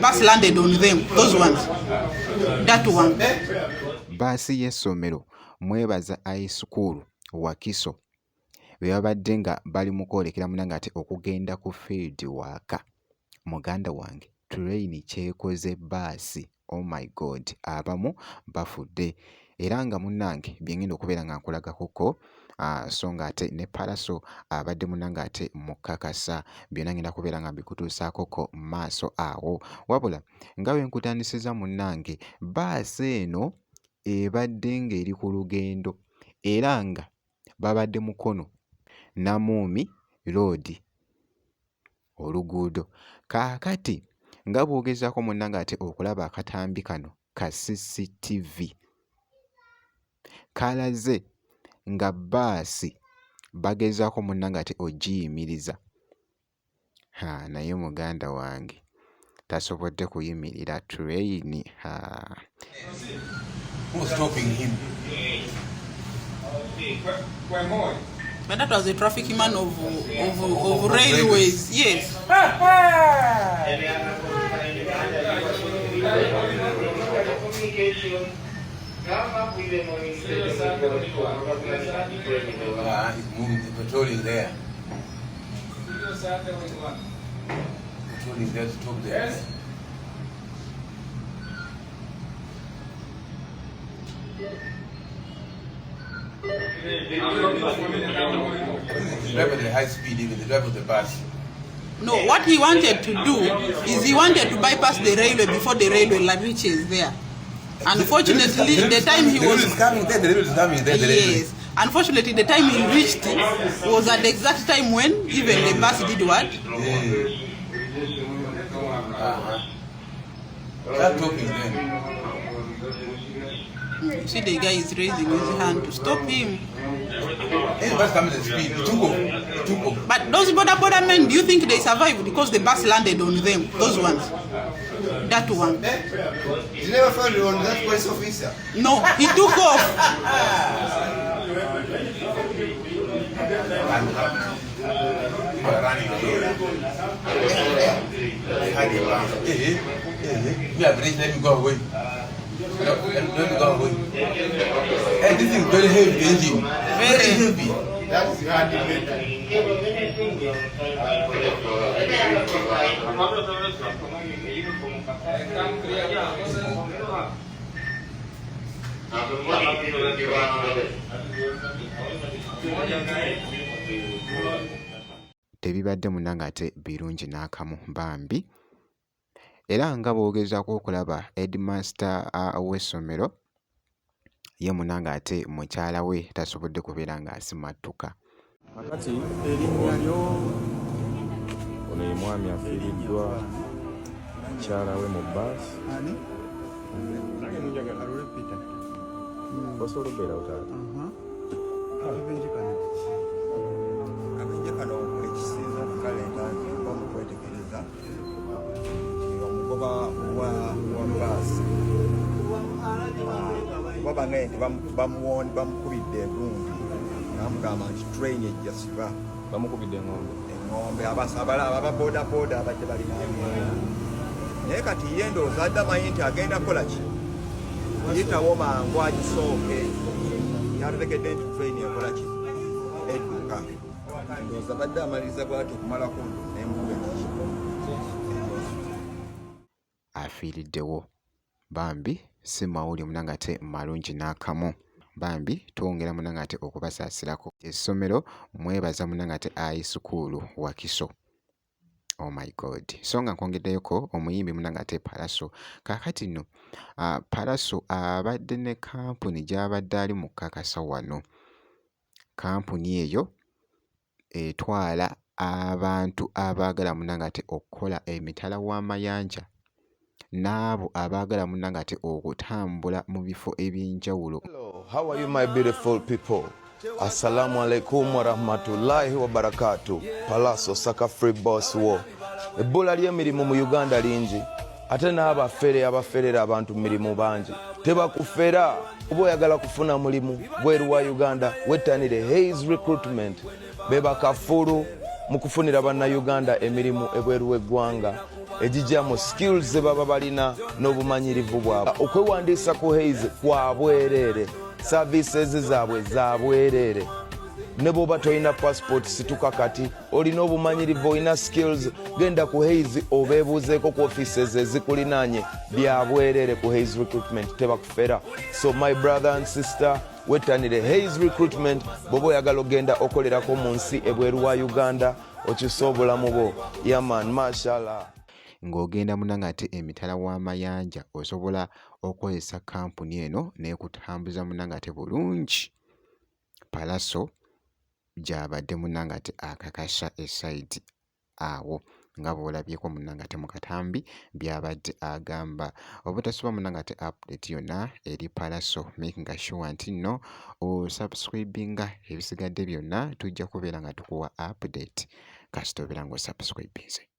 bus landed on them, those ones. That one. Baasi y'essomero Mwebaza High School Wakiso bwe babadde nga bali mu kwolekera munange ate okugenda ku field waaka. Muganda wange train kyekoze baasi. Oh my God, abamu bafudde era nga munnange byengenda okubeera nga nkulagakoko so nga ate ne Paraso abadde munnange ate mukakasa byonna ngenda kubeera nga mbikutuusaakoko maaso awo. Wabula nga bwe nkutandisiza munnange baasi eno ebadde ng'eri ku lugendo era nga babadde mukono Namuumi Road oluguudo. Kaakati nga bw'ogezaako munnange ate okulaba akatambi kano ka CCTV kalaze nga baasi bagezaako munnange ate ogiyimiriza. Naye muganda wange tasobodde kuyimirira train. Who was stopping him? But that was a traffic man of railways. Yes. He's moving, the patrolling there. Patrolling there to stop there. The driver at the high speed, even the driver of the bus. No, what he wanted to do is he wanted to bypass the railway before the railway line reaches there. Unfortunately, the time he was coming there, the railway is coming there. Yes. Unfortunately, the time he reached was at the exact time when even the bus did what? Start talking then. See, the guy is raising his hand to stop him. The bus coming at speed. It took off. It took off. But those border men, do you think they survived because the bus landed on them? Those ones. That one. You never found on that police officer? No, he took off. People are running away. They had a bus. We have reached, let me go away. Let me go away. And this is very heavy engine. Very heavy. That's Tebibadde munnange ate birungi n'akamu bambi. Era nga bw'ogezaako okulaba headmaster w'essomero ye munnange ate mukyala we tasobodde kubeera ng'asimattuka. Kakati erinnya lyo ono ye mwami afiiriddwa mukyala we mu bbaasi. Osobola okubeera otaata? Akabenje kano ekisinza kalenta nti mba mu kwetegereza omugoba wa bbaasi kuba bangaye nti bamukubidde engundi namugamba nti train ejja siba. Bamukubidde eŋŋombe aba boodabooda abadde balinaanyeewo naye kati ye ndowooza adde amanyi nti agenda kukola ki yitawo mangu agisooke yategedde nti train ekola ki edduka ndowooza badde amaliriza bwati okumalako n'embuga ekiki afiiriddewo bambi si mawuli munnange ate malungi n'akamu. Bambi twongera munnange ate okubasaasirako. Essomero Mwebaza munnange ate High School Wakiso. Oh my God. So nga nkwongeddeyoko omuyimbi munnange ate Paraso. Kaakati nno Paraso abadde ne kampuni gy'abadde ali mu kakasa wano. Kampuni eyo etwala abantu abaagala munnange ate okukola emitala w'amayanja n'abo abaagala munnange ate okutambula mu bifo eby'enjawulo. Hello, how are you my beautiful people? Assalamu alaikum wa rahmatullahi wa barakatuh. Palaso Saka Free Boss War. Ebbula ly'emirimu mu Uganda lingi ate abaferera abantu mirimu bangi. Tebakufera oba oyagala kufuna mulimu bweru wa Uganda wettanire Hayes Recruitment beba kafulu mu kufunira banna Uganda emirimu ebweru w'eggwanga. egijja mu skills ze baba balina n'obumanyirivu bwabwe. Okwewandiisa ku Hays kwa bwereere, services zaabwe za bwereere. Ne bw'oba tolina passport situka kati, olina obumanyirivu, olina skills, genda ku Hays obeebuuzeeko ku offices ezikulinaanye, bya bwereere ku Hays Recruitment, tebakufera. So my brother and sister, wettanire Hays Recruitment bw'oba oyagala ogenda okolerako mu nsi ebweru wa Uganda, okyusa obulamu bwo. Yaman, mashallah. Ng'ogenda munanga ate emitala w'amayanja osobola okukozesa kampuni eno n'ekutambuza munanga ate bulungi. Palaso gy'abadde munanga ate akakasa esayidi awo nga bw'olabyeko munanga ate mu katambi by'abadde agamba. Obutasuba munanga ate update yonna eri Palaso, making sure nti nno osubscribinga ebisigadde byonna tujja kubeera nga tukuwa update kasita obeera ng'osubscribinze.